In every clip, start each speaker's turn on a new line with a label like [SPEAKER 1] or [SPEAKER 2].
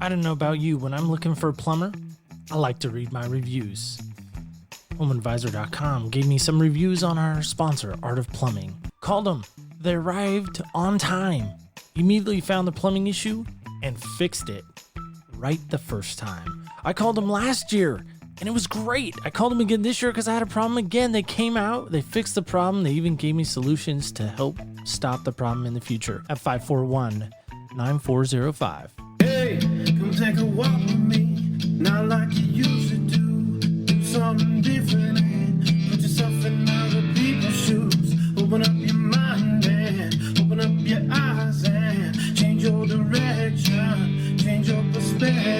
[SPEAKER 1] I don't know about you, when I'm looking for a plumber, I like to read my reviews. HomeAdvisor.com gave me some reviews on our sponsor, Art of Plumbing. Called them. They arrived on time. Immediately found the plumbing issue and fixed it right the first time. I called them last year and it was great. I called them again this year because I had a problem again. They came out, they fixed the problem. They even gave me solutions to help stop the problem in the future at 541-9405.
[SPEAKER 2] Hey, come take a walk with me, not like you used to do. Do something different and put yourself in other people's shoes. Open up your mind and open up your eyes and change your direction, change your perspective.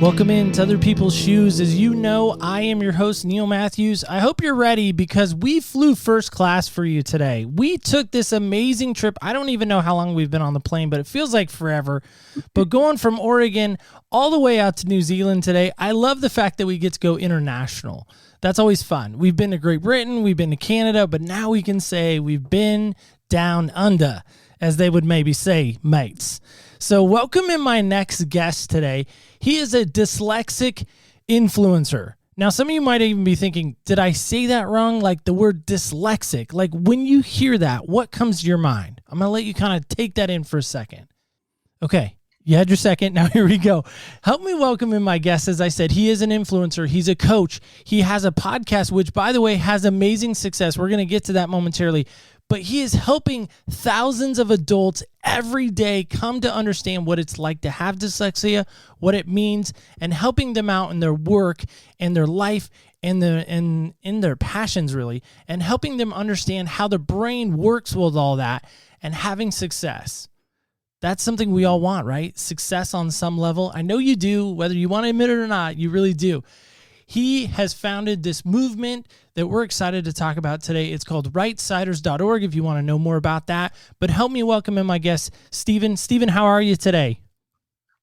[SPEAKER 1] Welcome into Other People's Shoes. As you know, I am your host, Neil Matthews. I hope you're ready because we flew first class for you today. We took this amazing trip. I don't even know how long we've been on the plane, but it feels like forever. But going from Oregon all the way out to New Zealand today, I love the fact that we get to go international. That's always fun. We've been to Great Britain, we've been to Canada, but now we can say we've been down under, as they would maybe say, mates. So welcome in my next guest today. He is a dyslexic influencer. Now, some of you might even be thinking, did I say that wrong? Like the word dyslexic. Like when you hear that, what comes to your mind? I'm going to let you kind of take that in for a second. Okay. You had your second. Now here we go. Help me welcome in my guest. As I said, he is an influencer. He's a coach. He has a podcast, which, by the way, has amazing success. We're going to get to that momentarily. But he is helping thousands of adults every day come to understand what it's like to have dyslexia, what it means, and helping them out in their work and their life and in their passions, really, and helping them understand how the brain works with all that and having success. That's something we all want, right? Success on some level. I know you do, whether you want to admit it or not, you really do. He has founded this movement that we're excited to talk about today. It's called rightsiders.org if you want to know more about that. But help me welcome in my guest, Stephen. Stephen, how are you today?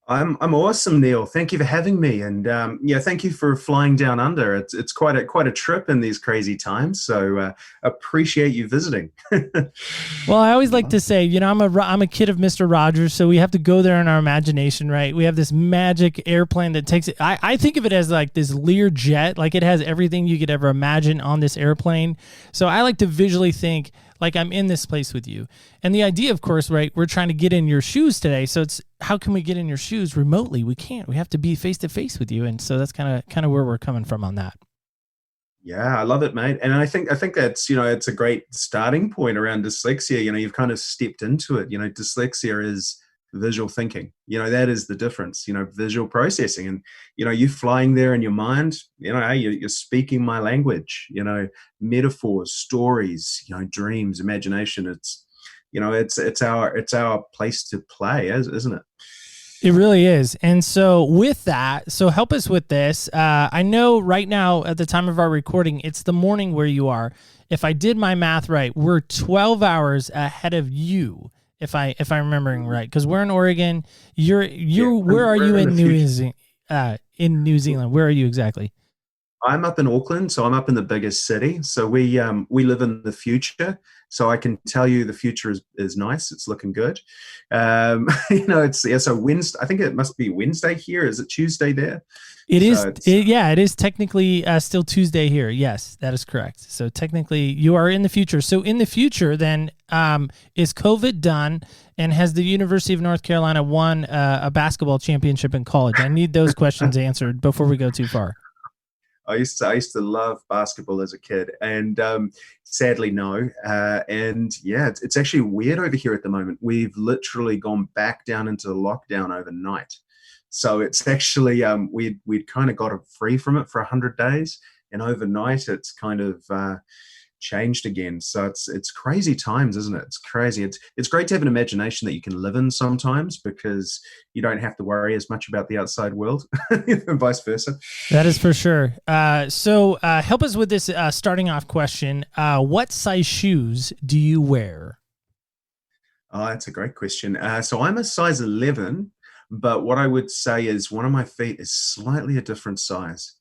[SPEAKER 3] I'm awesome, Neil. Thank you for having me, and thank you for flying down under. It's quite a trip in these crazy times. So appreciate you visiting.
[SPEAKER 1] Well, I always like to say, I'm a kid of Mr. Rogers, so we have to go there in our imagination, right? We have this magic airplane that takes it. I think of it as like this Lear jet, like it has everything you could ever imagine on this airplane. So I like to visually think like I'm in this place with you. And the idea, of course, right, we're trying to get in your shoes today. So it's how can we get in your shoes remotely? We can't. We have to be face to face with you. And so that's kind of where we're coming from on that.
[SPEAKER 3] Yeah, I love it, mate. And I think that's, it's a great starting point around dyslexia. You've kind of stepped into it. Dyslexia is visual thinking. That is the difference, visual processing. And, you flying there in your mind, you're speaking my language, metaphors, stories, dreams, imagination. It's our place to play, isn't it?
[SPEAKER 1] It really is. And so with that, help us with this. I know right now at the time of our recording, it's the morning where you are. If I did my math right, we're 12 hours ahead of you. If I'm remembering right, because we're in Oregon. Where are you in New Zealand? Where are you exactly?
[SPEAKER 3] I'm up in Auckland, so I'm up in the biggest city. So we live in the future. So I can tell you the future is nice. It's looking good. So Wednesday. I think it must be Wednesday here. Is it Tuesday there?
[SPEAKER 1] It is technically still Tuesday here. Yes, that is correct. So technically you are in the future. So in the future then, is COVID done and has the University of North Carolina won a basketball championship in college? I need those questions answered before we go too far.
[SPEAKER 3] I used to love basketball as a kid, and sadly no. It's actually weird over here at the moment. We've literally gone back down into the lockdown overnight. So it's actually we'd kind of got free from it for 100 days, and overnight it's kind of changed again. So it's crazy times, isn't it? It's crazy. It's great to have an imagination that you can live in sometimes because you don't have to worry as much about the outside world and vice versa.
[SPEAKER 1] That is for sure. So help us with this starting off question. What size shoes do you wear?
[SPEAKER 3] Oh, that's a great question. So I'm a size 11, but what I would say is one of my feet is slightly a different size.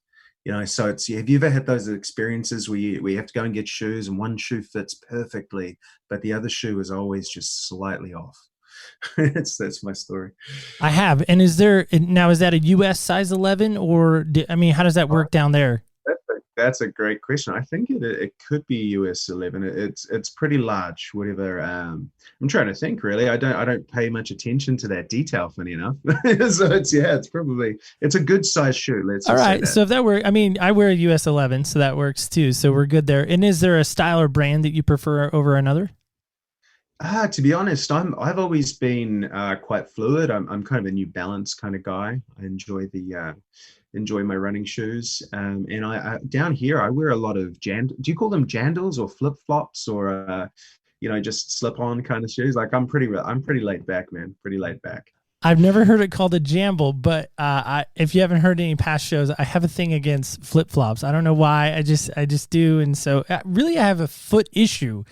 [SPEAKER 3] So have you ever had those experiences where you have to go and get shoes and one shoe fits perfectly, but the other shoe is always just slightly off? That's my story.
[SPEAKER 1] I have. And is that a US size 11 or how does that work down there?
[SPEAKER 3] That's a great question. I think it could be US 11. It's pretty large. Whatever. I'm trying to think. Really, I don't pay much attention to that detail. Funny enough, so it's a good size shoe. Let's
[SPEAKER 1] All
[SPEAKER 3] just say
[SPEAKER 1] right.
[SPEAKER 3] that.
[SPEAKER 1] So if that works, I wear a US 11, so that works too. So we're good there. And is there a style or brand that you prefer over another?
[SPEAKER 3] To be honest, I've always been quite fluid. I'm kind of a New Balance kind of guy. I enjoy my running shoes. And I down here I wear a lot of do you call them jandals or flip flops or just slip on kind of shoes? Like I'm pretty laid back, man. Pretty laid back.
[SPEAKER 1] I've never heard it called a jamble, but if you haven't heard any past shows, I have a thing against flip flops. I don't know why. I just do, and so really, I have a foot issue.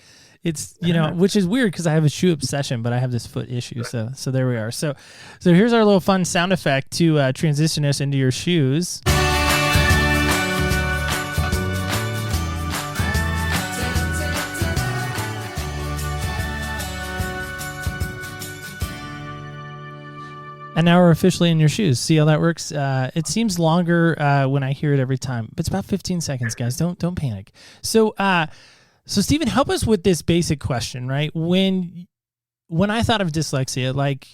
[SPEAKER 1] It's which is weird because I have a shoe obsession, but I have this foot issue. So there we are. So here's our little fun sound effect to transition us into your shoes. And now we're officially in your shoes. See how that works? It seems longer when I hear it every time, but it's about 15 seconds, guys. Don't panic. So Stephen, help us with this basic question, right? When I thought of dyslexia, like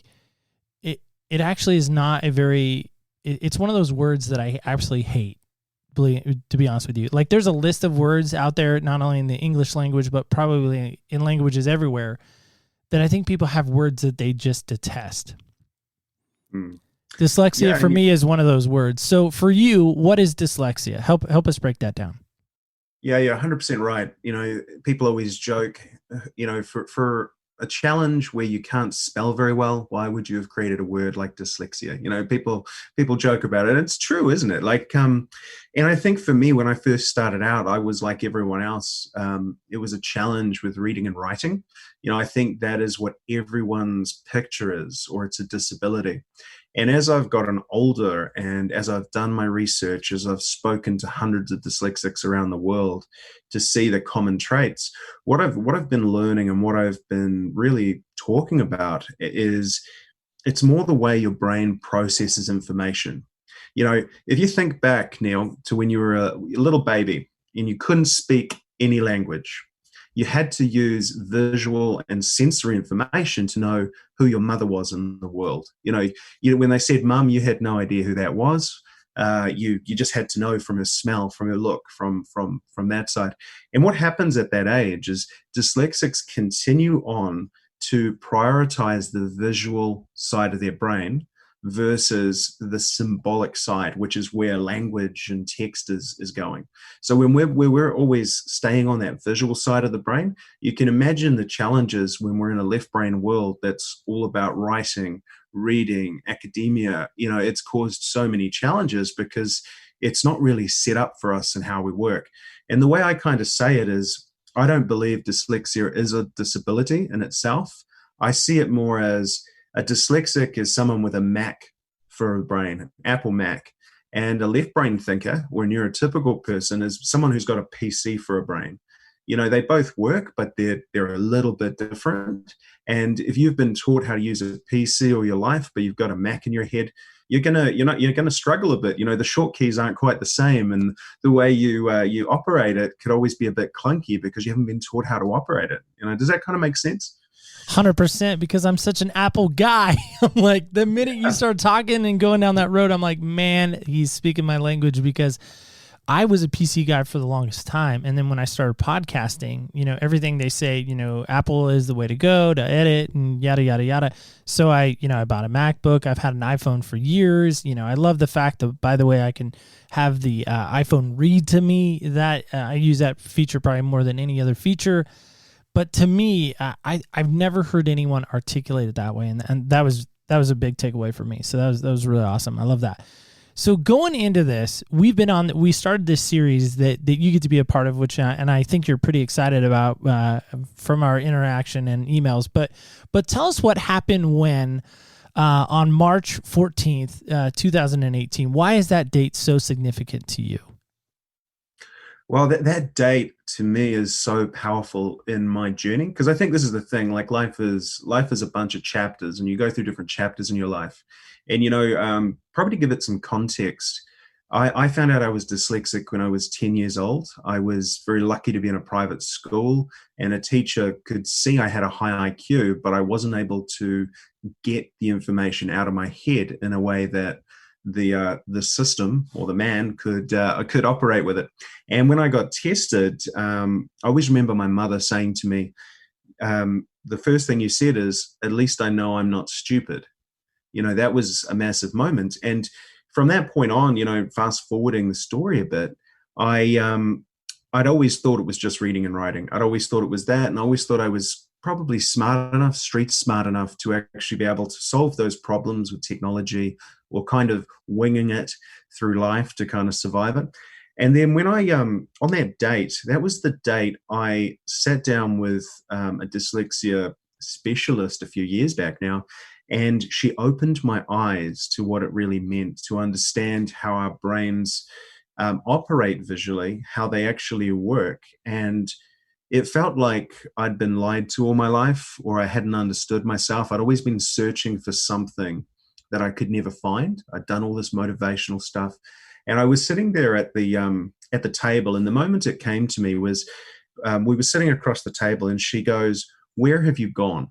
[SPEAKER 1] it actually is not it's one of those words that I absolutely hate, to be honest with you. Like there's a list of words out there, not only in the English language, but probably in languages everywhere, that I think people have words that they just detest. Dyslexia for me is one of those words. So for you, what is dyslexia? Help us break that down.
[SPEAKER 3] Yeah, 100% right. People always joke, for a challenge where you can't spell very well, why would you have created a word like dyslexia? People joke about it. It's true, isn't it? Like, and I think for me, when I first started out, I was like everyone else. It was a challenge with reading and writing. I think that is what everyone's picture is, or it's a disability. And as I've gotten older and as I've done my research, as I've spoken to hundreds of dyslexics around the world to see the common traits, what I've been learning and what I've been really talking about is it's more the way your brain processes information. If you think back, Neil, to when you were a little baby and you couldn't speak any language, you had to use visual and sensory information to know who your mother was in the world. When they said mum, you had no idea who that was. You just had to know from her smell, from her look, from that side. And what happens at that age is dyslexics continue on to prioritize the visual side of their brain versus the symbolic side, which is where language and text is going. So when we're always staying on that visual side of the brain, you can imagine the challenges when we're in a left brain world that's all about writing, reading, academia. It's caused so many challenges because it's not really set up for us and how we work. And the way I kind of say it is, I don't believe dyslexia is a disability in itself. I see it more as a dyslexic is someone with a Mac for a brain, Apple Mac, and a left brain thinker or a neurotypical person is someone who's got a PC for a brain. They both work, but they're a little bit different. And if you've been taught how to use a PC all your life, but you've got a Mac in your head, you're gonna struggle a bit. The short keys aren't quite the same, and the way you operate it could always be a bit clunky because you haven't been taught how to operate it. Does that kind of make sense?
[SPEAKER 1] 100%, because I'm such an Apple guy. I'm like, the minute you start talking and going down that road, I'm like, man, he's speaking my language, because I was a PC guy for the longest time. And then when I started podcasting, everything they say, Apple is the way to go to edit and yada, yada, yada. So I bought a MacBook. I've had an iPhone for years. I love the fact that, by the way, I can have the iPhone read to me. That I use that feature probably more than any other feature. But to me, I've never heard anyone articulate it that way, and that was a big takeaway for me. So that was really awesome. I love that. So going into this, we started this series that you get to be a part of, which and I think you're pretty excited about from our interaction and emails. But tell us what happened when on March 14th, 2018. Why is that date so significant to you?
[SPEAKER 3] Well, that date to me is so powerful in my journey, because I think this is the thing. Like life is a bunch of chapters, and you go through different chapters in your life. And probably to give it some context, I found out I was dyslexic when I was 10 years old. I was very lucky to be in a private school, and a teacher could see I had a high IQ, but I wasn't able to get the information out of my head in a way that the system or the man could operate with it. And when I got tested, I always remember my mother saying to me, the first thing you said is, "At least I know I'm not stupid." That was a massive moment. And from that point on, fast forwarding the story a bit, I'd always thought it was just reading and writing. I'd always thought it was that, and I always thought I was probably smart enough, street smart enough to actually be able to solve those problems with technology, or kind of winging it through life to kind of survive it. And then when on that date, that was the date I sat down with a dyslexia specialist a few years back now, and she opened my eyes to what it really meant to understand how our brains operate visually, how they actually work. And it felt like I'd been lied to all my life, or I hadn't understood myself. I'd always been searching for something that I could never find. I'd done all this motivational stuff, and I was sitting there at the table. And the moment it came to me was, we were sitting across the table, and she goes, "Where have you gone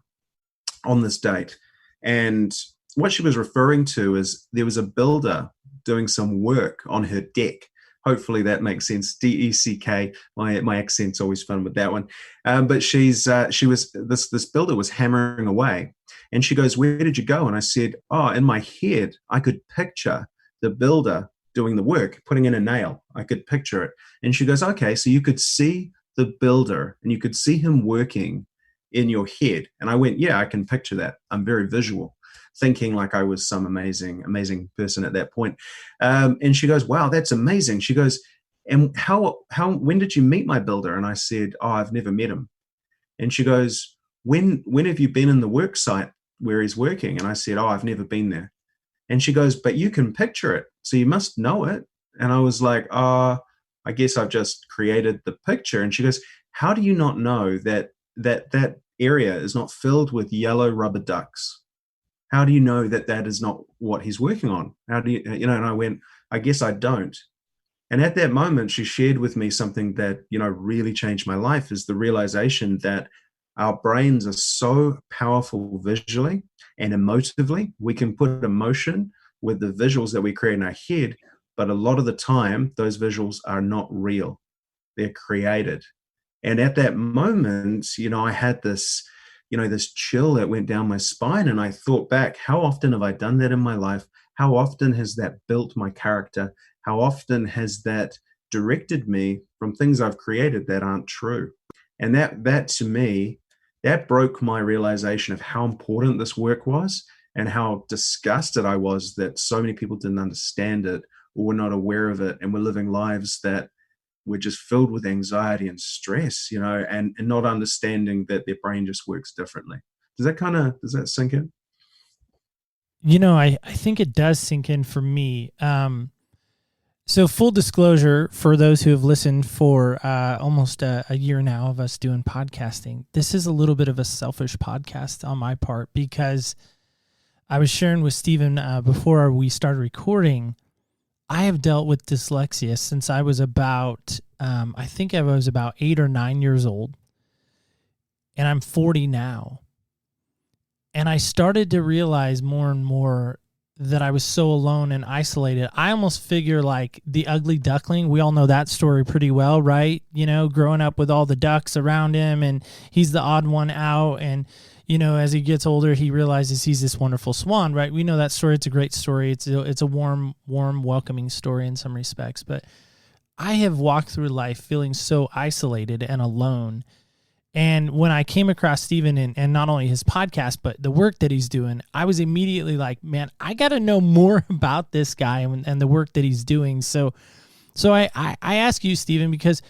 [SPEAKER 3] on this date?" And what she was referring to is there was a builder doing some work on her deck. Hopefully that makes sense. DECK. My accent's always fun with that one. But this builder was hammering away, and she goes, "Where did you go?" And I said, "Oh, in my head, I could picture the builder doing the work, putting in a nail. I could picture it." And she goes, "Okay, so you could see the builder, and you could see him working in your head." And I went, "Yeah, I can picture that. I'm very visual," thinking like I was some amazing, amazing person at that point. And she goes, "Wow, that's amazing." She goes, "And when did you meet my builder?" And I said, "Oh, I've never met him." And she goes, when have you been in the work site where he's working?" And I said, "Oh, I've never been there." And she goes, "But you can picture it, so you must know it." And I was like, I guess I've just created the picture." And she goes, "How do you not know that area is not filled with yellow rubber ducks? How do you know that is not what he's working on? How do you?" And I went, "I guess I don't." And at that moment, she shared with me something that, really changed my life, is the realization that our brains are so powerful visually and emotively. We can put emotion with the visuals that we create in our head, but a lot of the time, those visuals are not real. They're created. And at that moment, I had this chill that went down my spine. And I thought back, how often have I done that in my life? How often has that built my character? How often has that directed me from things I've created that aren't true? And that to me, that broke my realization of how important this work was, and how disgusted I was that so many people didn't understand it, or were not aware of it, and were living lives that were just filled with anxiety and stress, and not understanding that their brain just works differently. Does that sink in?
[SPEAKER 1] I think it does sink in for me. So full disclosure, for those who have listened for almost a year now of us doing podcasting, this is a little bit of a selfish podcast on my part, because I was sharing with Stephen before we started recording, I have dealt with dyslexia since I was about, I think I was about 8 or 9 years old, and I'm 40 now. And I started to realize more and more that I was so alone and isolated. I almost figure like the ugly duckling, we all know that story pretty well, right? Growing up with all the ducks around him, and he's the odd one out. And, as he gets older, he realizes he's this wonderful swan, right? We know that story. It's a great story. It's a warm, welcoming story in some respects. But I have walked through life feeling so isolated and alone. And when I came across Stephen and not only his podcast, but the work that he's doing, I was immediately like, man, I got to know more about this guy and the work that he's doing. So I ask you, Stephen, because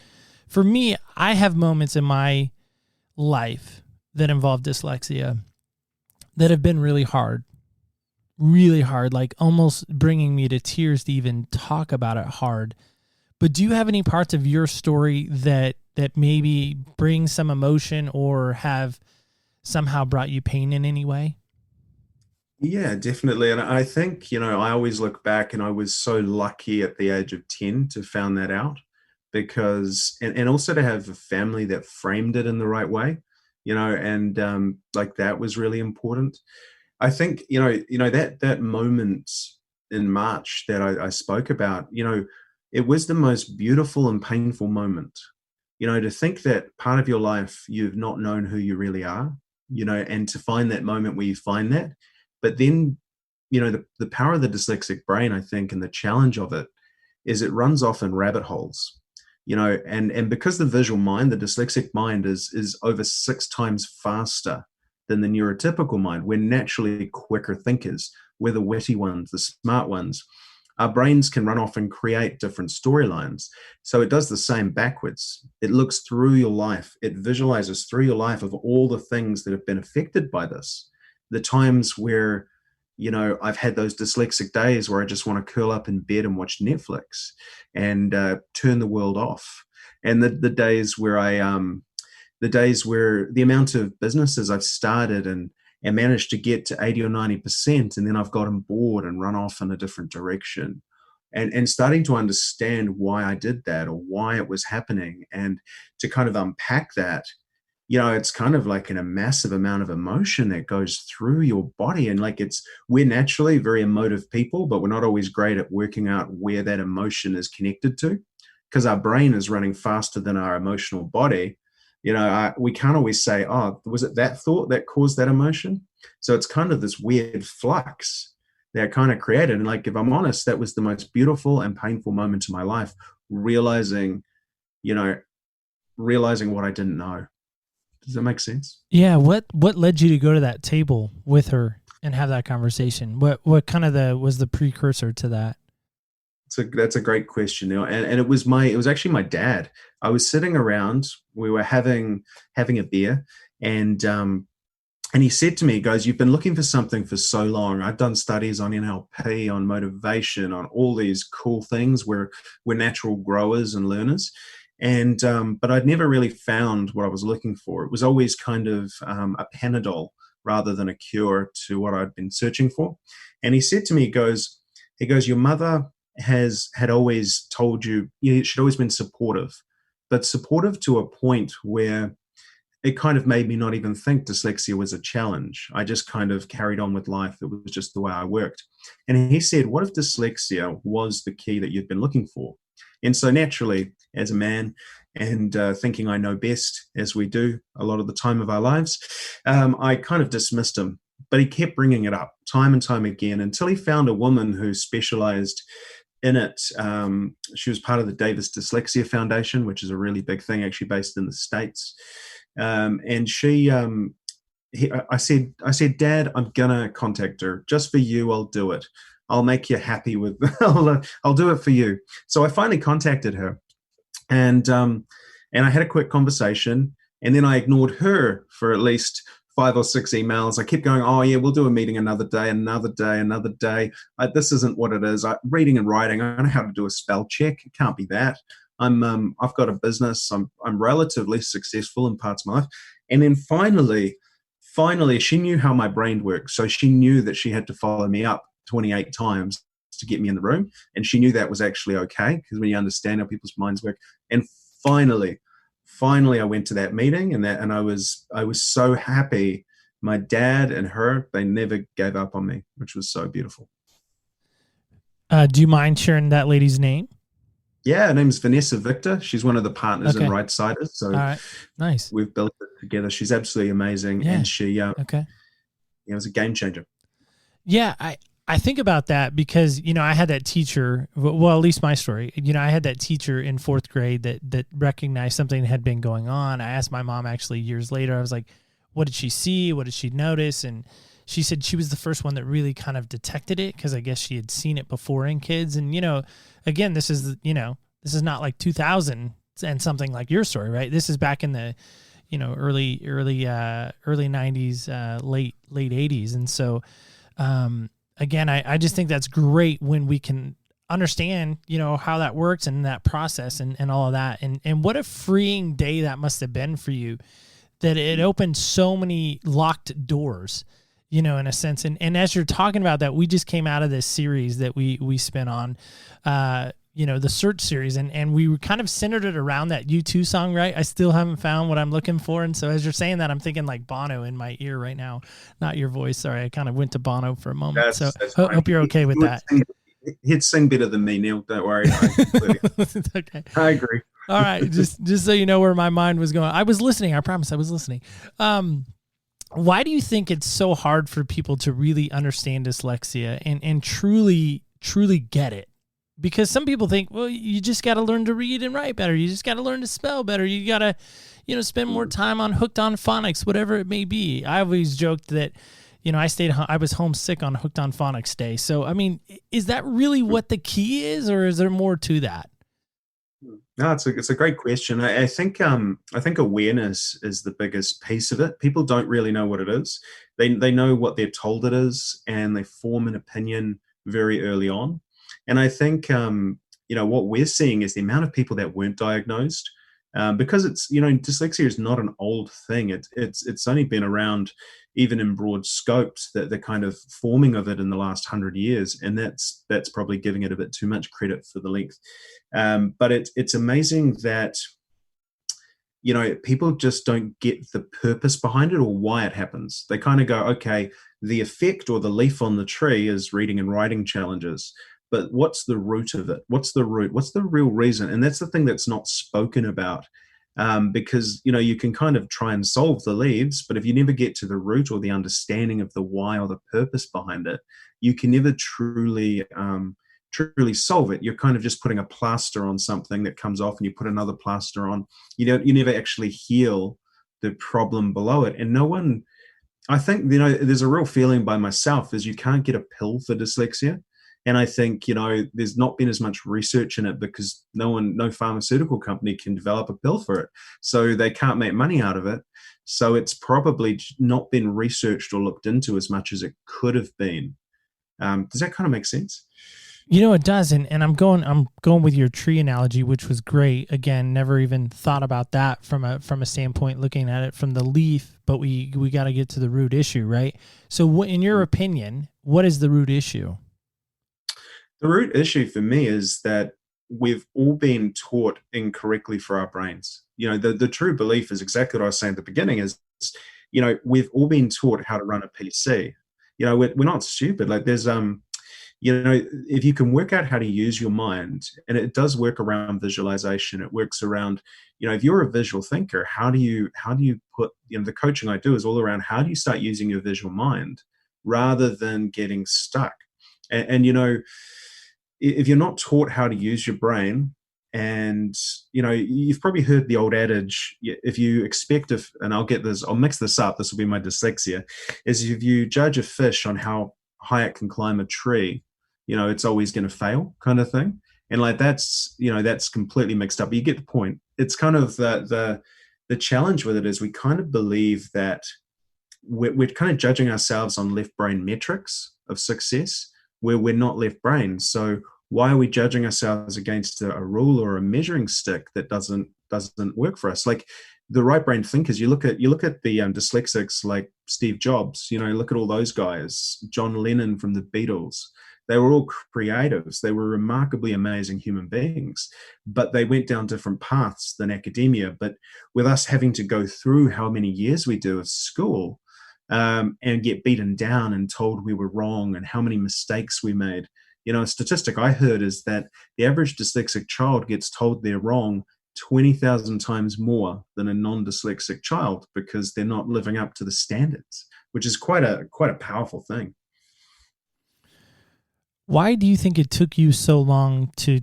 [SPEAKER 1] for me, I have moments in my life that involve dyslexia that have been really hard, like almost bringing me to tears to even talk about it hard. But do you have any parts of your story that maybe bring some emotion or have somehow brought you pain in any way?
[SPEAKER 3] Yeah, definitely. And I think, I always look back and I was so lucky at the age of 10 to found that out because, and also to have a family that framed it in the right way, and like that was really important. I think, that moment in March that I spoke about, it was the most beautiful and painful moment. To think that part of your life you've not known who you really are, and to find that moment where you find that. But then, the power of the dyslexic brain, I think, and the challenge of it is it runs off in rabbit holes. And because the visual mind, the dyslexic mind is over 6 times faster than the neurotypical mind. We're naturally quicker thinkers. We're the witty ones, the smart ones. Our brains can run off and create different storylines. So it does the same backwards. It looks through your life. It visualizes through your life of all the things that have been affected by this. The times where, I've had those dyslexic days where I just want to curl up in bed and watch Netflix and turn the world off. And the days where the days where the amount of businesses I've started and managed to get to 80 or 90%, and then I've gotten bored and run off in a different direction. And starting to understand why I did that or why it was happening and to kind of unpack that, it's kind of like in a massive amount of emotion that goes through your body. And like we're naturally very emotive people, but we're not always great at working out where that emotion is connected to because our brain is running faster than our emotional body. We can't always say, oh, was it that thought that caused that emotion? So it's kind of this weird flux that kind of created. And like, if I'm honest, that was the most beautiful and painful moment in my life, realizing what I didn't know. Does that make sense?
[SPEAKER 1] Yeah. What led you to go to that table with her and have that conversation? What kind of was the precursor to that?
[SPEAKER 3] That's a great question, Neil. And it was actually my dad. I was sitting around, we were having a beer, and he said to me, he goes, "You've been looking for something for so long. I've done studies on NLP, on motivation, on all these cool things where we're natural growers and learners. And but I'd never really found what I was looking for. It was always kind of a Panadol rather than a cure to what I'd been searching for." And he said to me, he goes, "Your mother had always told you, she'd always been supportive, but supportive to a point where it kind of made me not even think dyslexia was a challenge. I just kind of carried on with life. It was just the way I worked." And he said, "What if dyslexia was the key that you'd been looking for?" And so naturally, as a man and thinking I know best, as we do a lot of the time of our lives, I kind of dismissed him. But he kept bringing it up time and time again until he found a woman who specialized in it. She was part of the Davis Dyslexia Foundation, which is a really big thing actually based in the States. And she, I said, "Dad, I'm gonna contact her just for you. I'll do it. I'll make you happy with, I'll do it for you." So I finally contacted her and I had a quick conversation, and then I ignored her for at least 5 or 6 emails. I kept going, "Oh yeah, we'll do a meeting another day, another day, another day. This isn't what it is. Reading and writing, I don't know how to do a spell check. It can't be that. I've got a business. I'm relatively successful in parts of my life." And then finally, she knew how my brain works. So she knew that she had to follow me up 28 times to get me in the room. And she knew that was actually okay, because when you understand how people's minds work. And finally I went to that meeting, and I was so happy. My dad and her, they never gave up on me, which was so beautiful.
[SPEAKER 1] Do you mind sharing that lady's name?
[SPEAKER 3] Yeah, her name's Vanessa Victor. She's one of the partners in Right Siders. So
[SPEAKER 1] all right, nice.
[SPEAKER 3] We've built it together. She's absolutely amazing.
[SPEAKER 1] Yeah.
[SPEAKER 3] And she
[SPEAKER 1] okay.
[SPEAKER 3] It was a game changer.
[SPEAKER 1] Yeah, I think about that because, I had that teacher, well, at least my story, I had that teacher in 4th grade that recognized something had been going on. I asked my mom actually years later, I was like, what did she see? What did she notice? And she said she was the first one that really kind of detected it, because I guess she had seen it before in kids. And, again, this is not like 2000 and something like your story, right? This is back in the, early 90s, late 80s. And so, again, I just think that's great when we can understand, how that works and that process and all of that. And what a freeing day that must have been for you, that it opened so many locked doors, in a sense. And as you're talking about that, we just came out of this series that we spent on, the search series, and we were kind of centered it around that U2 song, right? I still haven't found what I'm looking for. And so as you're saying that, I'm thinking like Bono in my ear right now, not your voice. Sorry. I kind of went to Bono for a moment. So
[SPEAKER 3] That's fine.
[SPEAKER 1] hope you're okay with that.
[SPEAKER 3] He'd sing better than me, Neil. Don't worry.
[SPEAKER 1] Okay.
[SPEAKER 3] I agree.
[SPEAKER 1] All right. Just so you know where my mind was going. I was listening. I promise I was listening. Why do you think it's so hard for people to really understand dyslexia and truly get it? Because some people think, well, you just got to learn to read and write better. You just got to learn to spell better. You got to, spend more time on Hooked on Phonics, whatever it may be. I always joked that, I was homesick on Hooked on Phonics Day. So, I mean, is that really what the key is, or is there more to that?
[SPEAKER 3] No, it's a great question. I think awareness is the biggest piece of it. People don't really know what it is. They know what they're told it is, and they form an opinion very early on. And I think what we're seeing is the amount of people that weren't diagnosed, because it's dyslexia is not an old thing. It's only been around, even in broad scopes, that the kind of forming of it in the last 100 years, and that's probably giving it a bit too much credit for the length. But it's amazing that people just don't get the purpose behind it or why it happens. They kind of go, okay, the effect or the leaf on the tree is reading and writing challenges. But what's the root of it? What's the root? What's the real reason? And that's the thing that's not spoken about, because you can kind of try and solve the leaves, but if you never get to the root or the understanding of the why or the purpose behind it, you can never truly solve it. You're kind of just putting a plaster on something that comes off, and you put another plaster on. You never actually heal the problem below it. And no one, I think, there's a real feeling by myself is you can't get a pill for dyslexia. And I think, there's not been as much research in it because no pharmaceutical company can develop a pill for it. So they can't make money out of it. So it's probably not been researched or looked into as much as it could have been. Does that kind of make sense?
[SPEAKER 1] It does. And I'm going with your tree analogy, which was great. Again, never even thought about that from a standpoint, looking at it from the leaf, but we got to get to the root issue, right? So in your opinion, what is the root issue?
[SPEAKER 3] The root issue for me is that we've all been taught incorrectly for our brains. The true belief is exactly what I was saying at the beginning is, we've all been taught how to run a PC. We're not stupid. Like there's, if you can work out how to use your mind, and it does work around visualization, it works around, if you're a visual thinker, how do you put, the coaching I do is all around how do you start using your visual mind rather than getting stuck. And if you're not taught how to use your brain, and you've probably heard the old adage, if you expect and I'll mix this up, this will be my dyslexia, is if you judge a fish on how high it can climb a tree, it's always going to fail, kind of thing. And like that's completely mixed up, but you get the point. It's kind of the challenge with it is we kind of believe that we're kind of judging ourselves on left brain metrics of success, where we're not left brain. So why are we judging ourselves against a rule or a measuring stick that doesn't work for us? Like the right brain thinkers, you look at the dyslexics like Steve Jobs, look at all those guys, John Lennon from the Beatles. They were all creatives. They were remarkably amazing human beings, but they went down different paths than academia. But with us having to go through how many years we do of school, and get beaten down and told we were wrong and how many mistakes we made. A statistic I heard is that the average dyslexic child gets told they're wrong 20,000 times more than a non-dyslexic child because they're not living up to the standards, which is quite a powerful thing.
[SPEAKER 1] Why do you think it took you so long to,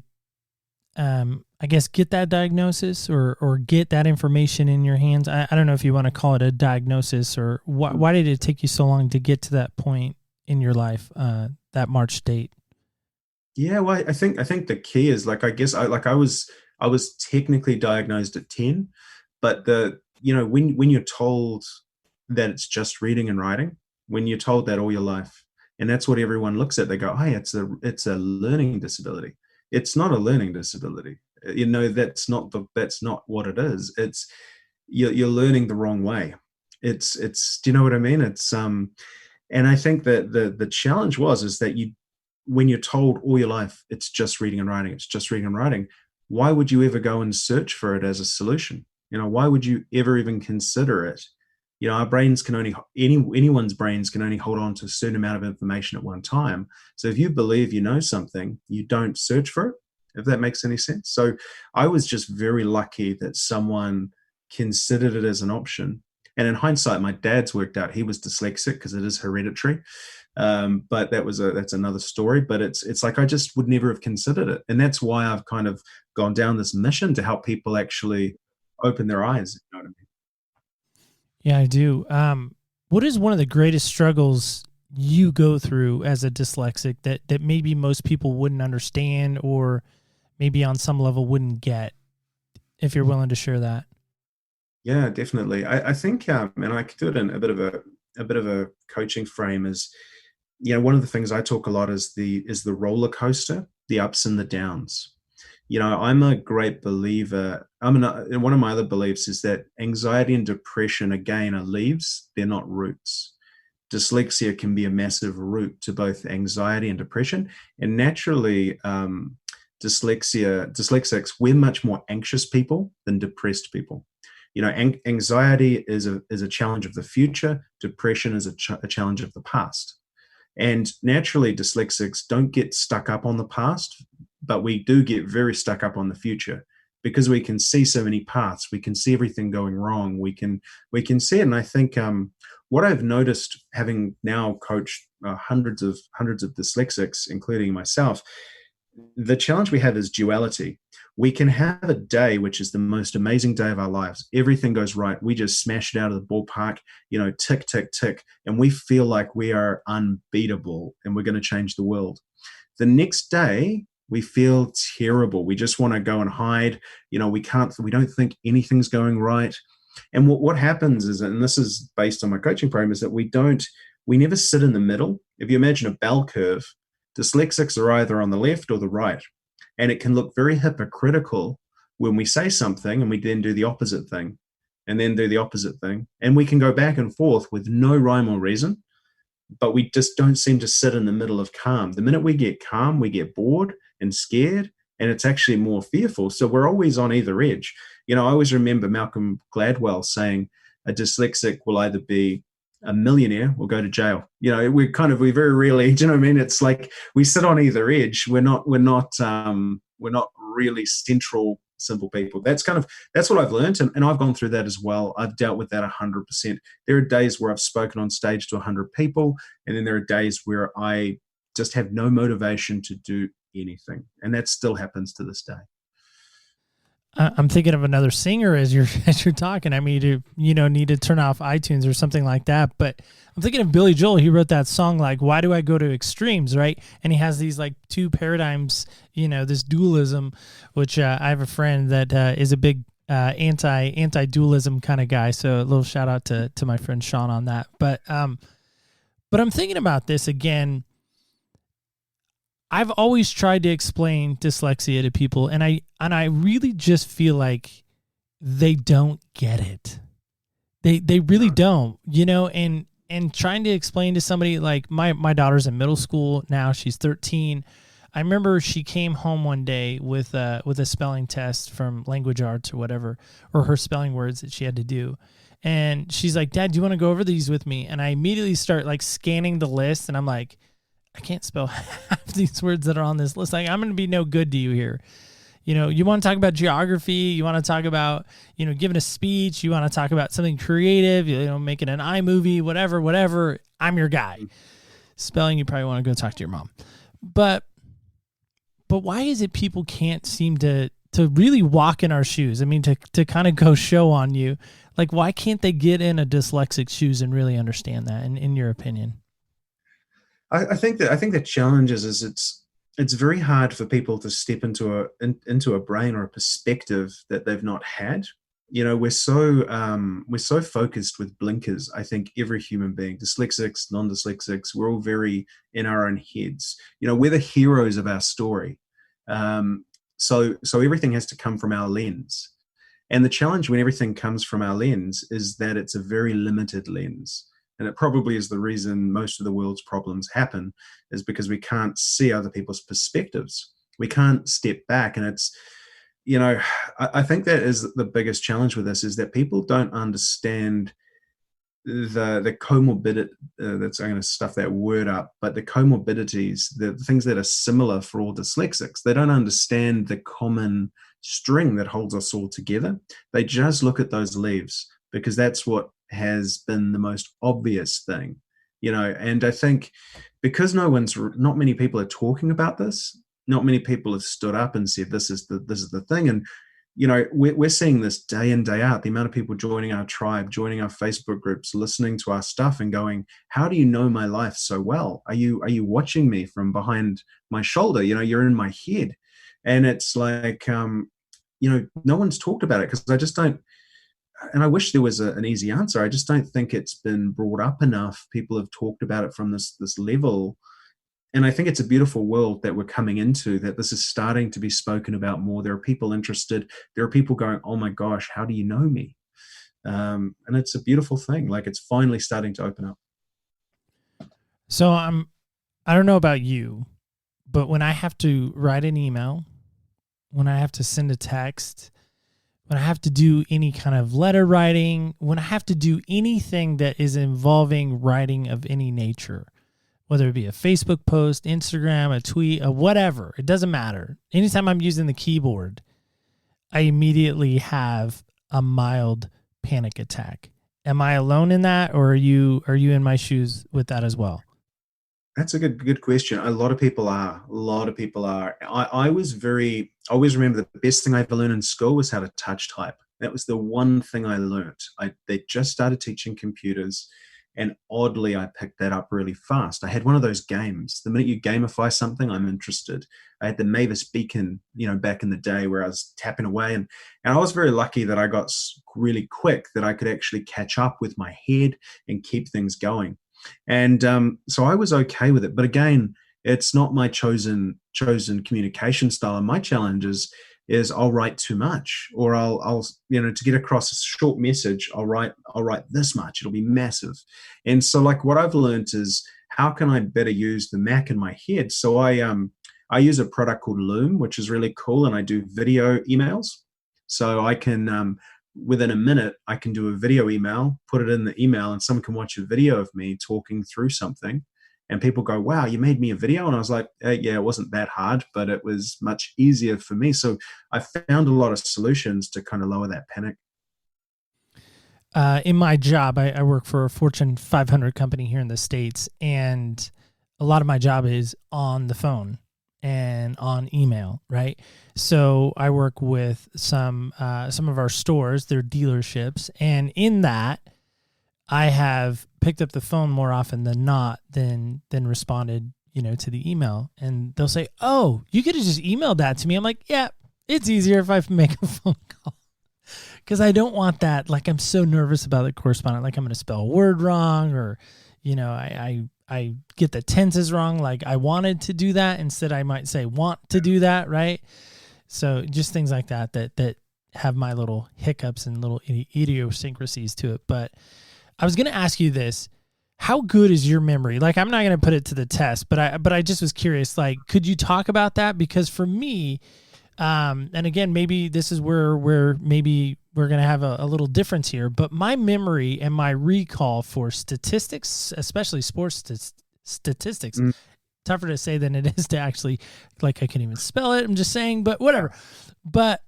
[SPEAKER 1] I guess, get that diagnosis or get that information in your hands? I don't know if you want to call it a diagnosis, or why did it take you so long to get to that point in your life, that March date?
[SPEAKER 3] Yeah, well, I think the key is I was technically diagnosed at 10, but when you're told that it's just reading and writing, when you're told that all your life, And that's what everyone looks at. They go, hey, it's a learning disability. It's not a learning disability. That's not what it is. It's you're learning the wrong way. It's do you know what I mean? And I think that the challenge is that when you're told all your life it's just reading and writing, it's just reading and writing, why would you ever go and search for it as a solution? Why would you ever even consider it? Our brains can only anyone's brains can only hold on to a certain amount of information at one time. So if you believe you know something, you don't search for it, if that makes any sense. So I was just very lucky that someone considered it as an option. And in hindsight, my dad's worked out he was dyslexic because it is hereditary. But that's another story. But it's like I just would never have considered it, and that's why I've kind of gone down this mission to help people actually open their eyes. You know what I mean?
[SPEAKER 1] Yeah, I do. What is one of the greatest struggles you go through as a dyslexic that maybe most people wouldn't understand, or maybe on some level wouldn't get, if you're willing to share that?
[SPEAKER 3] Yeah, definitely. I think, and I could do it in a bit of a coaching frame. Is one of the things I talk a lot is the roller coaster, the ups and the downs. I'm a great believer. And one of my other beliefs is that anxiety and depression, again, are leaves, they're not roots. Dyslexia can be a massive root to both anxiety and depression. And naturally, dyslexics, we're much more anxious people than depressed people. Anxiety is a challenge of the future. Depression is a challenge of the past. And naturally, dyslexics don't get stuck up on the past, but we do get very stuck up on the future because we can see so many paths. We can see everything going wrong. We can see it. And I think what I've noticed, having now coached hundreds of dyslexics, including myself, the challenge we have is duality. We can have a day which is the most amazing day of our lives. Everything goes right. We just smash it out of the ballpark, tick, tick, tick. And we feel like we are unbeatable and we're going to change the world. The next day, we feel terrible. We just want to go and hide. We don't think anything's going right. And what happens is, and this is based on my coaching program, is that we never sit in the middle. If you imagine a bell curve, dyslexics are either on the left or the right. And it can look very hypocritical when we say something and we then do the opposite thing and then do the opposite thing. And we can go back and forth with no rhyme or reason, but we just don't seem to sit in the middle of calm. The minute we get calm, we get bored and scared, and it's actually more fearful. So we're always on either edge. I always remember Malcolm Gladwell saying a dyslexic will either be a millionaire or go to jail. We very rarely, do you know what I mean? It's like we sit on either edge. We're not really central, simple people. That's what I've learned. And I've gone through that as well. I've dealt with that 100%. There are days where I've spoken on stage to 100 people. And then there are days where I just have no motivation to do anything. And that still happens to this day.
[SPEAKER 1] I'm thinking of another singer as you're talking. I mean, need to turn off iTunes or something like that. But I'm thinking of Billy Joel. He wrote that song like "Why Do I Go to Extremes?" Right, and he has these like two paradigms. This dualism, which I have a friend that is a big anti-dualism kind of guy. So a little shout out to my friend Sean on that. But I'm thinking about this again. I've always tried to explain dyslexia to people, and I really just feel like they don't get it. They really don't, and trying to explain to somebody like my daughter's in middle school now, she's 13. I remember she came home one day with a spelling test from language arts or whatever, or her spelling words that she had to do. And she's like, "Dad, do you want to go over these with me?" And I immediately start like scanning the list, and I'm like, I can't spell half these words that are on this list. Like, I'm going to be no good to you here. You want to talk about geography. You want to talk about, giving a speech. You want to talk about something creative, making an iMovie, whatever. I'm your guy. Spelling, you probably want to go talk to your mom. But why is it people can't seem to really walk in our shoes? I mean, to kind of go show on you. Like, why can't they get in a dyslexic's shoes and really understand that, in your opinion?
[SPEAKER 3] I think the challenge is it's very hard for people to step into a brain or a perspective that they've not had. we're so focused with blinkers. I think every human being, dyslexics, non-dyslexics, we're all very in our own heads. We're the heroes of our story. So everything has to come from our lens. And the challenge when everything comes from our lens is that it's a very limited lens. And it probably is the reason most of the world's problems happen, is because we can't see other people's perspectives. We can't step back. And I think that is the biggest challenge with this, is that people don't understand the comorbidity. That's, I'm going to stuff that word up, but the comorbidities, the things that are similar for all dyslexics. They don't understand the common string that holds us all together. They just look at those leaves because that's what has been the most obvious thing, and I think because not many people are talking about this, not many people have stood up and said this is the thing. And we're seeing this day in, day out, the amount of people joining our tribe, joining our Facebook groups, listening to our stuff and going, how do you know my life so well? Are you watching me from behind my shoulder? You're in my head. And it's like, no one's talked about it, because I just don't, and I wish there was an easy answer. I just don't think it's been brought up enough. People have talked about it from this level. And I think it's a beautiful world that we're coming into, that this is starting to be spoken about more. There are people interested. There are people going, oh my gosh, how do you know me? And it's a beautiful thing. Like, it's finally starting to open up.
[SPEAKER 1] So I don't know about you, but when I have to write an email, when I have to send a text, when I have to do any kind of letter writing, when I have to do anything that is involving writing of any nature, whether it be a Facebook post, Instagram, a tweet, a whatever, it doesn't matter. Anytime I'm using the keyboard, I immediately have a mild panic attack. Am I alone in that, or are you in my shoes with that as well?
[SPEAKER 3] That's a good question. A lot of people are. I always remember the best thing I ever learned in school was how to touch type. That was the one thing I learned. They just started teaching computers, and oddly, I picked that up really fast. I had one of those games. The minute you gamify something, I'm interested. I had the Mavis Beacon, back in the day, where I was tapping away, and I was very lucky that I got really quick, that I could actually catch up with my head and keep things going. And so I was okay with it. But again, it's not my chosen communication style. And my challenge is I'll write too much, or I'll to get across a short message, I'll write this much. It'll be massive. And so, like, what I've learned is, how can I better use the Mac in my head? So I use a product called Loom, which is really cool, and I do video emails. So I can within a minute, I can do a video email, put it in the email, and someone can watch a video of me talking through something. And people go, wow, you made me a video? And I was like, yeah, it wasn't that hard, but it was much easier for me. So I found a lot of solutions to kind of lower that panic.
[SPEAKER 1] In my job, I work for a Fortune 500 company here in the States, and a lot of my job is on the phone and on email, right? So I work with some of our stores, their dealerships, and in that, I have picked up the phone more often than not than responded, to the email. And they'll say, "Oh, you could have just emailed that to me." I'm like, "Yeah, it's easier if I make a phone call." Because I don't want that. Like, I'm so nervous about the correspondent. Like, I'm going to spell a word wrong, or, I get the tenses wrong. Like, I wanted to do that. Instead, I might say want to do that, right? So just things like that have my little hiccups and little idiosyncrasies to it. But I was going to ask you this. How good is your memory? Like, I'm not going to put it to the test, but I just was curious. Like, could you talk about that? Because for me, and again, maybe this is where maybe we're going to have a little difference here, but my memory and my recall for statistics, especially sports statistics, tougher to say than it is to actually, like, I can't even spell it. I'm just saying, but whatever. But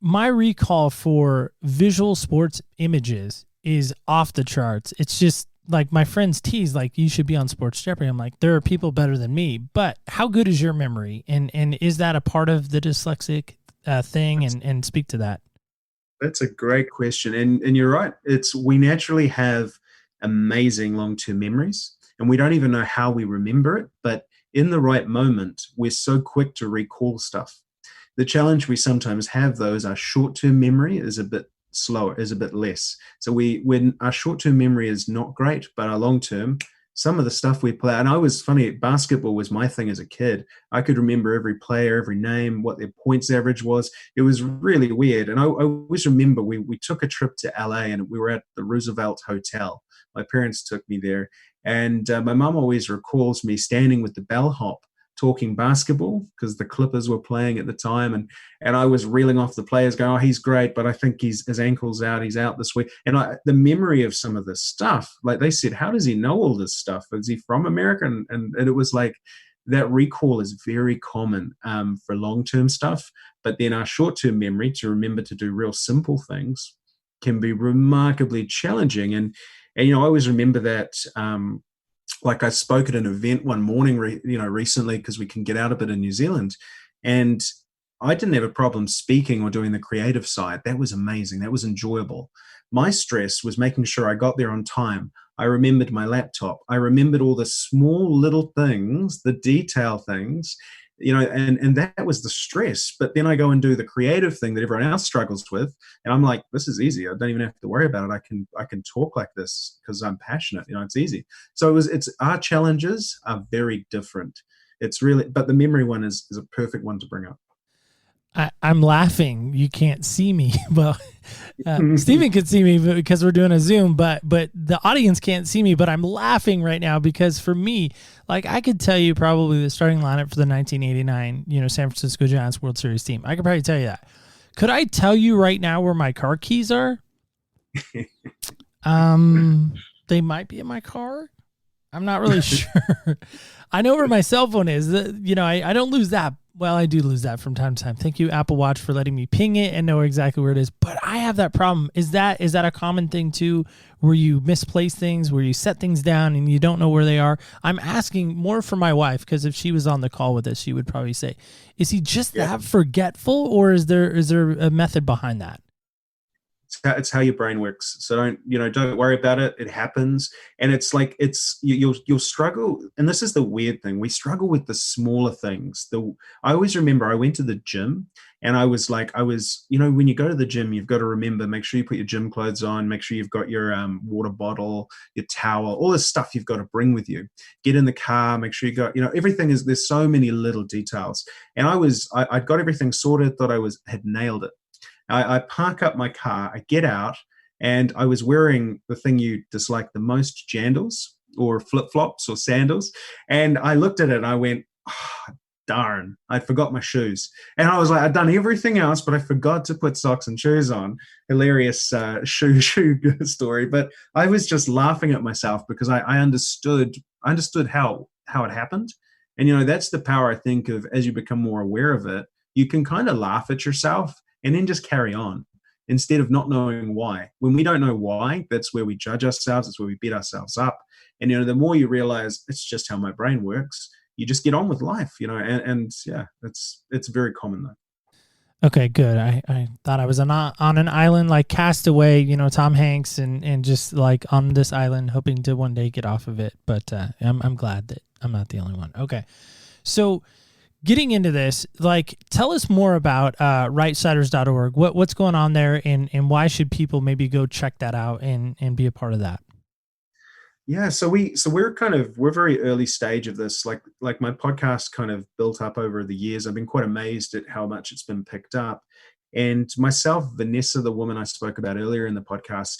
[SPEAKER 1] my recall for visual sports images is off the charts. It's just like my friends tease, like, you should be on Sports Jeopardy. I'm like, there are people better than me. But how good is your memory? And is that a part of the dyslexic thing? And speak to that.
[SPEAKER 3] That's a great question. And you're right. We naturally have amazing long-term memories, and we don't even know how we remember it. But in the right moment, we're so quick to recall stuff. The challenge we sometimes have, though, is our short-term memory is a bit slower, is a bit less. So when our short-term memory is not great, but our long-term, some of the stuff we play, and I was funny, basketball was my thing as a kid. I could remember every player, every name, what their points average was. It was really weird. And I always remember we took a trip to LA and we were at the Roosevelt Hotel. My parents took me there. And my mum always recalls me standing with the bellhop talking basketball because the Clippers were playing at the time. And I was reeling off the players going, oh, he's great, but I think his ankle's out. He's out this week. And the memory of some of this stuff, like they said, how does he know all this stuff? Is he from America? And it was like that recall is very common for long-term stuff. But then our short-term memory to remember to do real simple things can be remarkably challenging. And I always remember that like I spoke at an event one morning, recently, because we can get out a bit in New Zealand, and I didn't have a problem speaking or doing the creative side. That was amazing. That was enjoyable. My stress was making sure I got there on time. I remembered my laptop. I remembered all the small little things, the detail things, and that was the stress. But then I go and do the creative thing that everyone else struggles with, and I'm like, this is easy. I don't even have to worry about it. I can talk like this because I'm passionate. It's easy. So it's our challenges are very different. It's really, but the memory one is a perfect one to bring up.
[SPEAKER 1] I'm laughing. You can't see me. Well, Stephen could see me because we're doing a Zoom, but the audience can't see me. But I'm laughing right now because for me, like I could tell you probably the starting lineup for the 1989, San Francisco Giants World Series team. I could probably tell you that. Could I tell you right now where my car keys are? They might be in my car. I'm not really sure. I know where my cell phone is. I don't lose that. Well, I do lose that from time to time. Thank you, Apple Watch, for letting me ping it and know exactly where it is. But I have that problem. Is that a common thing too, where you misplace things, where you set things down and you don't know where they are? I'm asking more for my wife because if she was on the call with us, she would probably say, "Is he just that forgetful, or is there a method behind that?"
[SPEAKER 3] It's how your brain works. So don't worry about it. It happens. And it's like, you'll struggle. And this is the weird thing. We struggle with the smaller things. I always remember I went to the gym and when you go to the gym, you've got to remember, make sure you put your gym clothes on, make sure you've got your water bottle, your towel, all this stuff you've got to bring with you. Get in the car, make sure you got, everything there's so many little details. And I'd got everything sorted, thought had nailed it. I park up my car, I get out, and I was wearing the thing you dislike the most, jandals or flip-flops or sandals. And I looked at it and I went, oh, darn, I forgot my shoes. And I was like, I'd done everything else, but I forgot to put socks and shoes on. Hilarious shoe story. But I was just laughing at myself because I understood how it happened. And, that's the power, I think, of as you become more aware of it, you can kind of laugh at yourself and then just carry on instead of not knowing why. When we don't know why, that's where we judge ourselves. That's where we beat ourselves up. And, the more you realize it's just how my brain works, you just get on with life, it's very common though.
[SPEAKER 1] Okay, good. I thought I was on an island like Castaway, Tom Hanks and just like on this island hoping to one day get off of it. But I'm glad that I'm not the only one. Okay. So, getting into this, like, tell us more about rightsiders.org. What's going on there, and why should people maybe go check that out and be a part of that?
[SPEAKER 3] Yeah, so we're very early stage of this. Like my podcast kind of built up over the years. I've been quite amazed at how much it's been picked up. And myself, Vanessa, the woman I spoke about earlier in the podcast,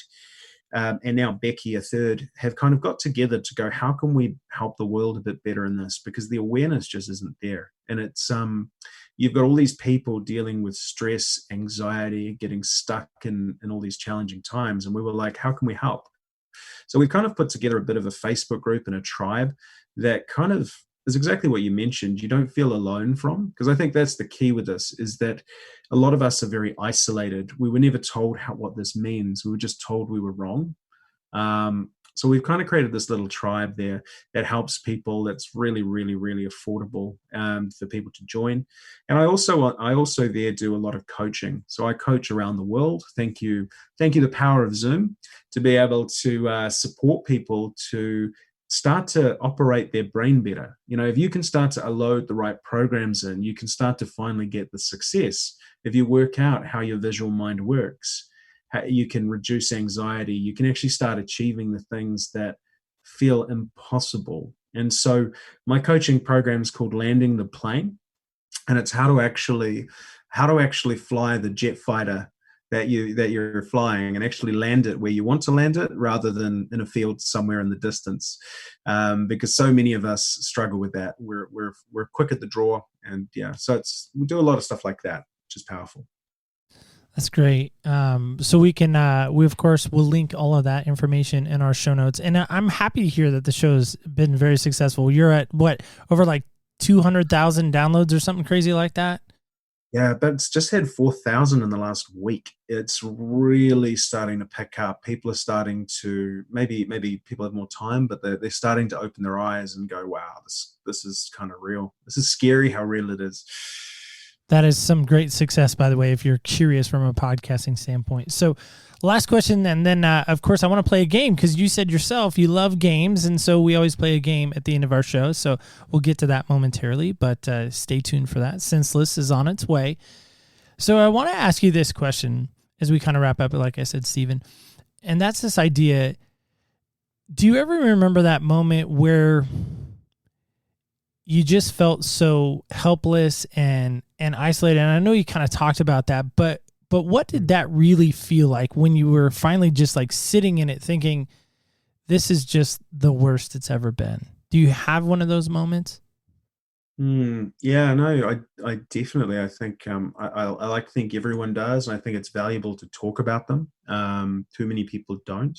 [SPEAKER 3] and now Becky, a third, have kind of got together to go, how can we help the world a bit better in this? Because the awareness just isn't there. And it's you've got all these people dealing with stress, anxiety, getting stuck in all these challenging times. And we were like, how can we help? So we've kind of put together a bit of a Facebook group and a tribe that kind of is exactly what you mentioned. You don't feel alone from, because I think that's the key with this, is that a lot of us are very isolated. We were never told what this means. We were just told we were wrong. So we've kind of created this little tribe there that helps people. That's really, really, really affordable for people to join. And I also there do a lot of coaching. So I coach around the world. Thank you, the power of Zoom, to be able to support people to start to operate their brain better. If you can start to load the right programs in, you can start to finally get the success. If you work out how your visual mind works, how you can reduce anxiety, you can actually start achieving the things that feel impossible. And so my coaching program is called Landing the Plane, and it's how to actually fly the jet fighter that you're flying, and actually land it where you want to land it, rather than in a field somewhere in the distance. Because so many of us struggle with that. We're quick at the draw, and so we do a lot of stuff like that, which is powerful.
[SPEAKER 1] That's great. So we of course will link all of that information in our show notes. And I'm happy to hear that the show's been very successful. You're at over like 200,000 downloads or something crazy like that?
[SPEAKER 3] Yeah, but it's just had 4,000 in the last week. It's really starting to pick up. People are starting to, maybe people have more time, but they're starting to open their eyes and go, wow, this is kind of real. This is scary how real it is.
[SPEAKER 1] That is some great success, by the way, if you're curious from a podcasting standpoint. So last question, and then, of course, I want to play a game, because you said yourself you love games, and so we always play a game at the end of our show, so we'll get to that momentarily, but stay tuned for that. Senseless is on its way. So I want to ask you this question as we kind of wrap up, like I said, Stephen, and that's this idea. Do you ever remember that moment where you just felt so helpless and isolated? And I know you kind of talked about that, but what did that really feel like when you were finally just like sitting in it thinking, this is just the worst it's ever been? Do you have one of those moments?
[SPEAKER 3] Yeah, no, I definitely, I think, I like to think everyone does. And I think it's valuable to talk about them. Too many people don't.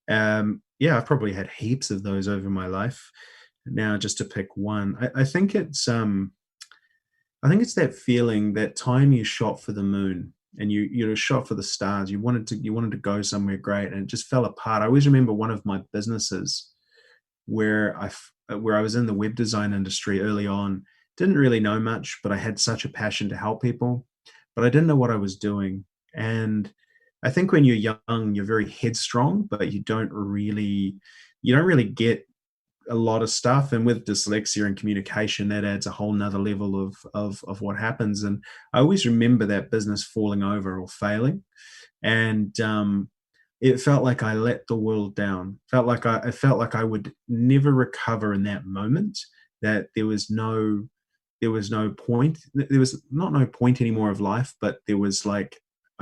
[SPEAKER 3] I've probably had heaps of those over my life. Now, just to pick one, I think it's that feeling, that time you shot for the moon and you shot for the stars. You wanted to go somewhere great, and it just fell apart. I always remember one of my businesses where I was in the web design industry early on. Didn't really know much, but I had such a passion to help people, but I didn't know what I was doing. And I think when you're young, you're very headstrong, but you don't really get a lot of stuff. And with dyslexia and communication, that adds a whole nother level of what happens. And I always remember that business falling over or failing. And it felt like I let the world down. I felt like I would never recover in that moment, that there was no point. There was not no point anymore of life, but there was I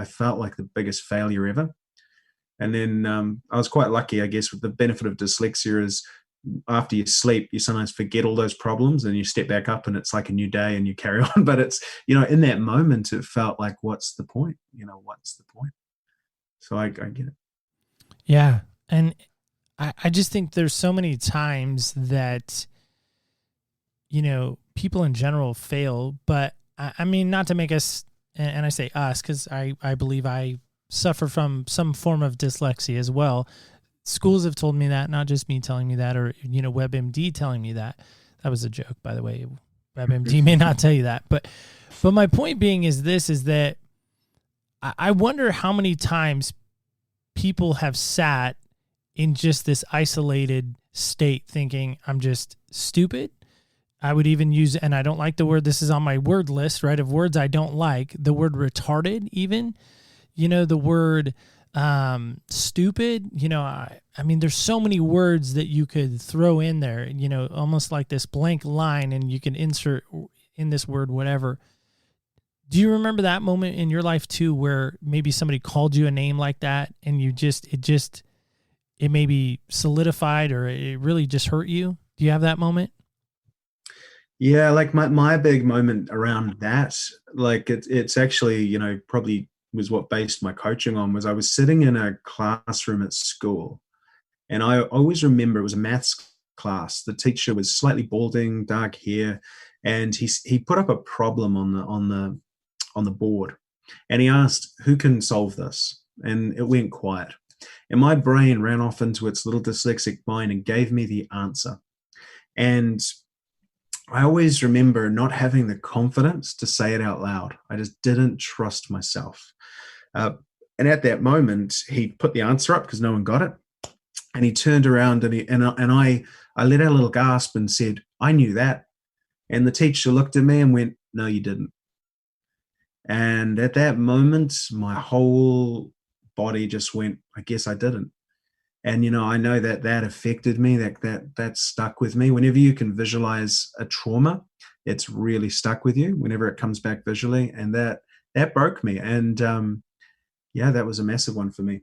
[SPEAKER 3] felt like the biggest failure ever. And then I was quite lucky, I guess, with the benefit of dyslexia is, after you sleep, you sometimes forget all those problems and you step back up and it's like a new day and you carry on. But it's, in that moment, it felt like, what's the point? What's the point? So I get it.
[SPEAKER 1] Yeah. And I just think there's so many times that, people in general fail, but I mean, not to make us, and I say us, because I believe I suffer from some form of dyslexia as well. Schools have told me that, not just me telling me that, or, WebMD telling me that. That was a joke, by the way. WebMD may not tell you that. But my point being is that I wonder how many times people have sat in just this isolated state thinking, I'm just stupid. I would even use, and I don't like the word, this is on my word list, right, of words I don't like, the word retarded even, the word stupid, I mean, there's so many words that you could throw in there, almost like this blank line, and you can insert in this word whatever. Do you remember that moment in your life too, where maybe somebody called you a name like that and it maybe solidified, or it really just hurt you? Do you have that moment?
[SPEAKER 3] Yeah, like my big moment around that, it's actually, probably was what based my coaching on, was I was sitting in a classroom at school, and I always remember it was a maths class. The teacher was slightly balding, dark hair, and he put up a problem on the board, and he asked, who can solve this? And it went quiet, and my brain ran off into its little dyslexic mind and gave me the answer. And I always remember not having the confidence to say it out loud. I just didn't trust myself. And at that moment, he put the answer up because no one got it. And he turned around and I let out a little gasp and said, I knew that. And the teacher looked at me and went, no, you didn't. And at that moment, my whole body just went, I guess I didn't. And, I know that affected me, that stuck with me. Whenever you can visualize a trauma, it's really stuck with you whenever it comes back visually. And that broke me. And that was a massive one for me.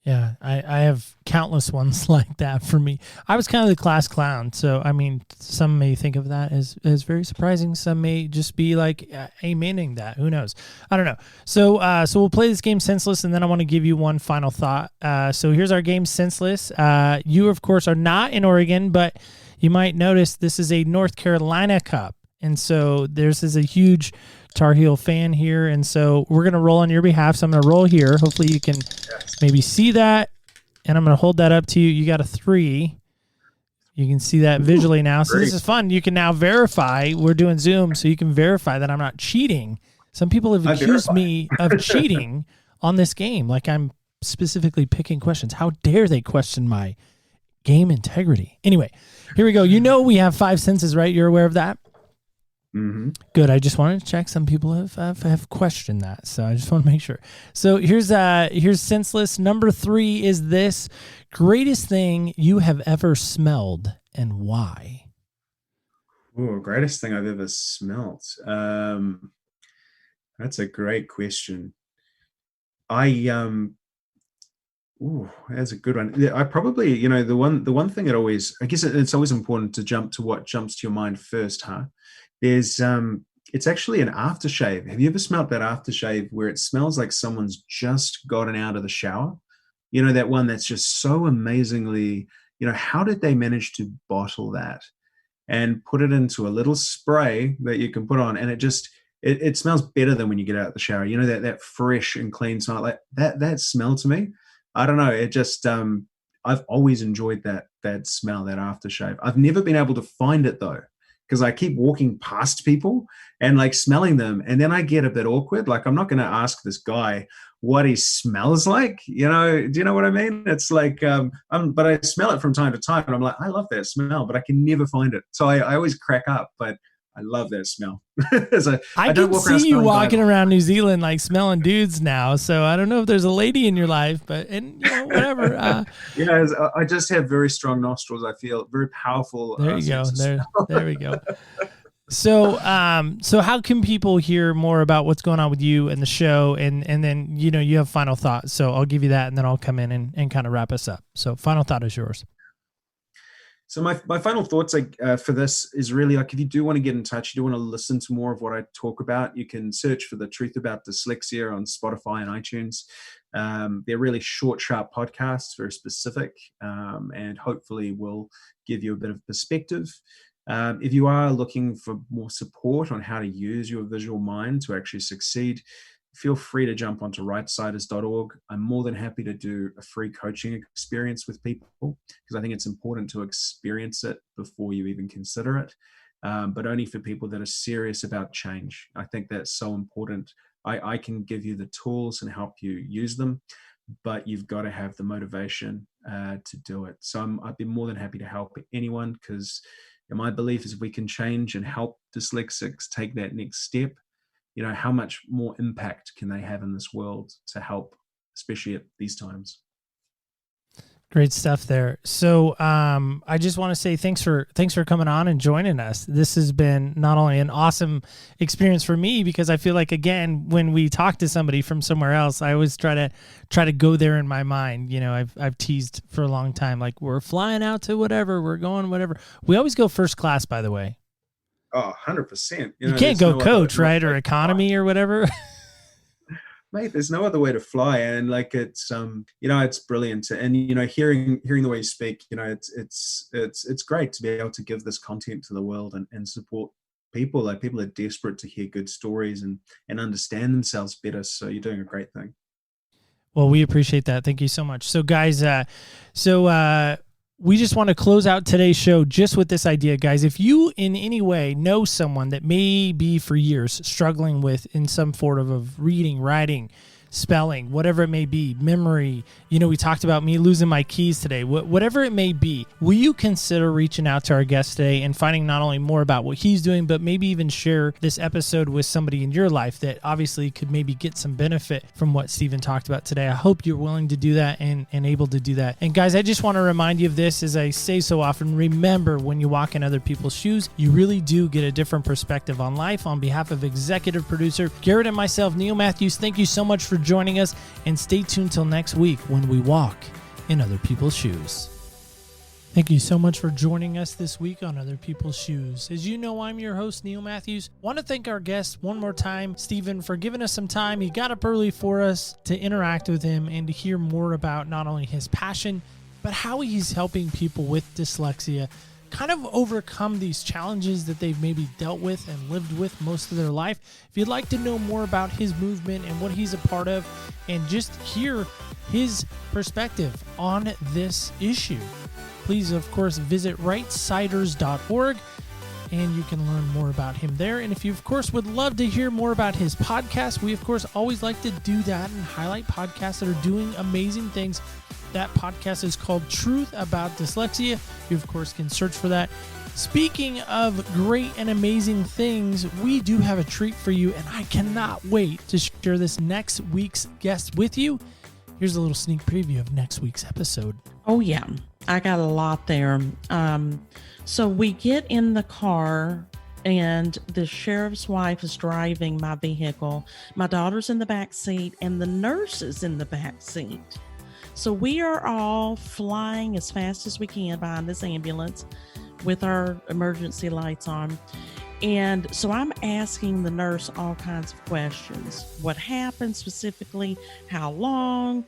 [SPEAKER 1] Yeah, I have countless ones like that for me. I was kind of the class clown. So, I mean, some may think of that as very surprising. Some may just be like amening that. Who knows? I don't know. So we'll play this game senseless, and then I want to give you one final thought. So here's our game senseless. You, of course, are not in Oregon, but you might notice this is a North Carolina Cup. And so there's a huge Tar Heel fan here. And so we're going to roll on your behalf. So I'm going to roll here. Hopefully you can maybe see that. And I'm going to hold that up to you. You got a 3. You can see that visually now. So this is fun. You can now verify. We're doing Zoom, so you can verify that I'm not cheating. Some people have accused me of cheating on this game. Like I'm specifically picking questions. How dare they question my game integrity? Anyway, here we go. We have 5 senses, right? You're aware of that?
[SPEAKER 3] Mm-hmm.
[SPEAKER 1] Good. I just wanted to check. Some people have questioned that, so I just want to make sure. So here's senseless. Number 3 is this: greatest thing you have ever smelled and why?
[SPEAKER 3] Oh, greatest thing I've ever smelt. That's a great question. That's a good one. I probably, the one thing I guess it's always important to jump to what jumps to your mind first, huh? There's it's actually an aftershave. Have you ever smelt that aftershave where it smells like someone's just gotten out of the shower? That one that's just so amazingly, how did they manage to bottle that and put it into a little spray that you can put on, and it smells better than when you get out of the shower. That fresh and clean smell, like that smell to me. I don't know. It just I've always enjoyed that smell, that aftershave. I've never been able to find it though, because I keep walking past people and like smelling them, and then I get a bit awkward. Like I'm not going to ask this guy what he smells like. Do you know what I mean? It's like, but I smell it from time to time, and I'm like, I love that smell, but I can never find it. So I always crack up, but I love that smell.
[SPEAKER 1] I can see you walking around New Zealand like smelling dudes now. So I don't know if there's a lady in your life, but whatever.
[SPEAKER 3] I just have very strong nostrils. I feel very powerful.
[SPEAKER 1] There you go. There we go. So how can people hear more about what's going on with you and the show? And then, you have final thoughts. So I'll give you that, and then I'll come in and kind of wrap us up. So final thought is yours.
[SPEAKER 3] So my final thoughts for this is really like, if you do want to get in touch, you do want to listen to more of what I talk about, you can search for The Truth About Dyslexia on Spotify and iTunes. They're really short, sharp podcasts, very specific, and hopefully will give you a bit of perspective. If you are looking for more support on how to use your visual mind to actually succeed, feel free to jump onto rightsiders.org. I'm more than happy to do a free coaching experience with people, because I think it's important to experience it before you even consider it, but only for people that are serious about change. I think that's so important. I can give you the tools and help you use them, but you've got to have the motivation to do it. So I'd be more than happy to help anyone, because my belief is if we can change and help dyslexics take that next step, how much more impact can they have in this world to help, especially at these times.
[SPEAKER 1] Great stuff there. So I just want to say thanks for coming on and joining us. This has been not only an awesome experience for me, because I feel like, again, when we talk to somebody from somewhere else, I always try to go there in my mind. I've teased for a long time, like, we're flying out to whatever, we're going whatever. We always go first class, by the way.
[SPEAKER 3] Oh, 100%.
[SPEAKER 1] You can't go coach, right? Or economy or whatever.
[SPEAKER 3] Mate, there's no other way to fly. And like, it's, it's brilliant. And, hearing the way you speak, it's great to be able to give this content to the world and support people. Like, people are desperate to hear good stories and understand themselves better. So you're doing a great thing.
[SPEAKER 1] Well, we appreciate that. Thank you so much. So guys, we just want to close out today's show just with this idea, guys. If you in any way know someone that may be for years struggling with in some form of reading, writing, spelling, whatever it may be, memory. We talked about me losing my keys today, whatever it may be. Will you consider reaching out to our guest today and finding not only more about what he's doing, but maybe even share this episode with somebody in your life that obviously could maybe get some benefit from what Stephen talked about today? I hope you're willing to do that and able to do that. And guys, I just want to remind you of this, as I say so often. Remember, when you walk in other people's shoes, you really do get a different perspective on life. On behalf of executive producer Garrett and myself, Neil Matthews, thank you so much for joining us, and stay tuned till next week when we walk in other people's shoes. Thank you so much for joining us this week on Other People's Shoes. As you know, I'm your host, Neil Matthews. Want to thank our guest one more time, Stephen, for giving us some time. He got up early for us to interact with him and to hear more about not only his passion, but how he's helping people with dyslexia kind of overcome these challenges that they've maybe dealt with and lived with most of their life. If you'd like to know more about his movement and what he's a part of, and just hear his perspective on this issue, please, of course, visit rightsiders.org, and you can learn more about him there. And if you, of course, would love to hear more about his podcast, we, of course, always like to do that and highlight podcasts that are doing amazing things. That podcast is called Truth About Dyslexia. You, of course, can search for that. Speaking of great and amazing things, we do have a treat for you, and I cannot wait to share this next week's guest with you. Here's a little sneak preview of next week's episode.
[SPEAKER 4] Oh, yeah. I got a lot there. So we get in the car, and the sheriff's wife is driving my vehicle. My daughter's in the back seat, and the nurse is in the back seat. So we are all flying as fast as we can behind this ambulance with our emergency lights on. And so I'm asking the nurse all kinds of questions. What happened specifically? How long?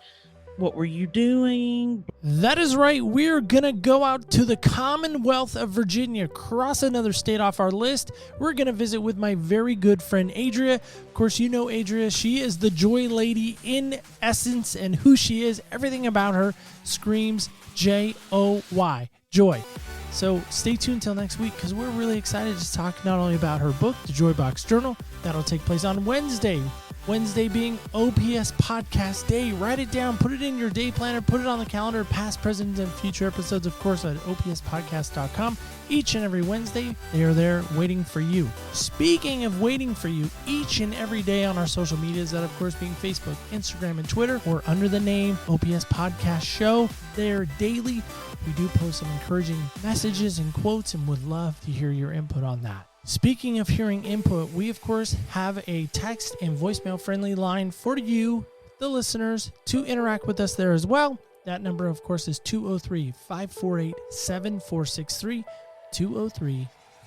[SPEAKER 4] What were you doing?
[SPEAKER 1] That is right. We're going to go out to the Commonwealth of Virginia, cross another state off our list. We're going to visit with my very good friend, Adria. Of course, you know Adria. She is the joy lady in essence, and who she is, everything about her screams J-O-Y, joy. So stay tuned till next week, because we're really excited to talk not only about her book, The Joy Box Journal. That'll take place on Wednesday. Wednesday being OPS Podcast Day. Write it down, put it in your day planner, put it on the calendar, past, present, and future episodes, of course, at opspodcast.com. Each and every Wednesday, they are there waiting for you. Speaking of waiting for you, each and every day on our social medias, that of course being Facebook, Instagram, and Twitter, or under the name OPS Podcast Show, there daily. We do post some encouraging messages and quotes, and would love to hear your input on that. Speaking of hearing input, we of course have a text and voicemail friendly line for you, the listeners, to interact with us there as well. That number, of course, is 203-548-7463,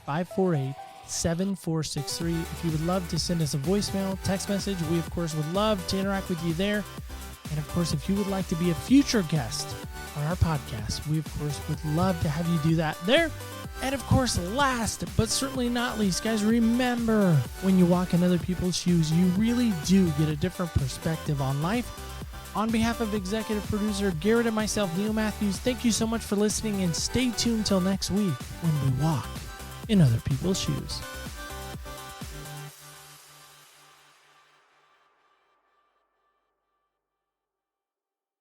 [SPEAKER 1] 203-548-7463. If you would love to send us a voicemail, text message, we of course would love to interact with you there. And of course, if you would like to be a future guest on our podcast, we of course would love to have you do that there. And of course, last but certainly not least, guys, remember, when you walk in other people's shoes, you really do get a different perspective on life. On behalf of executive producer Garrett and myself, Neil Matthews, thank you so much for listening, and stay tuned till next week when we walk in other people's shoes.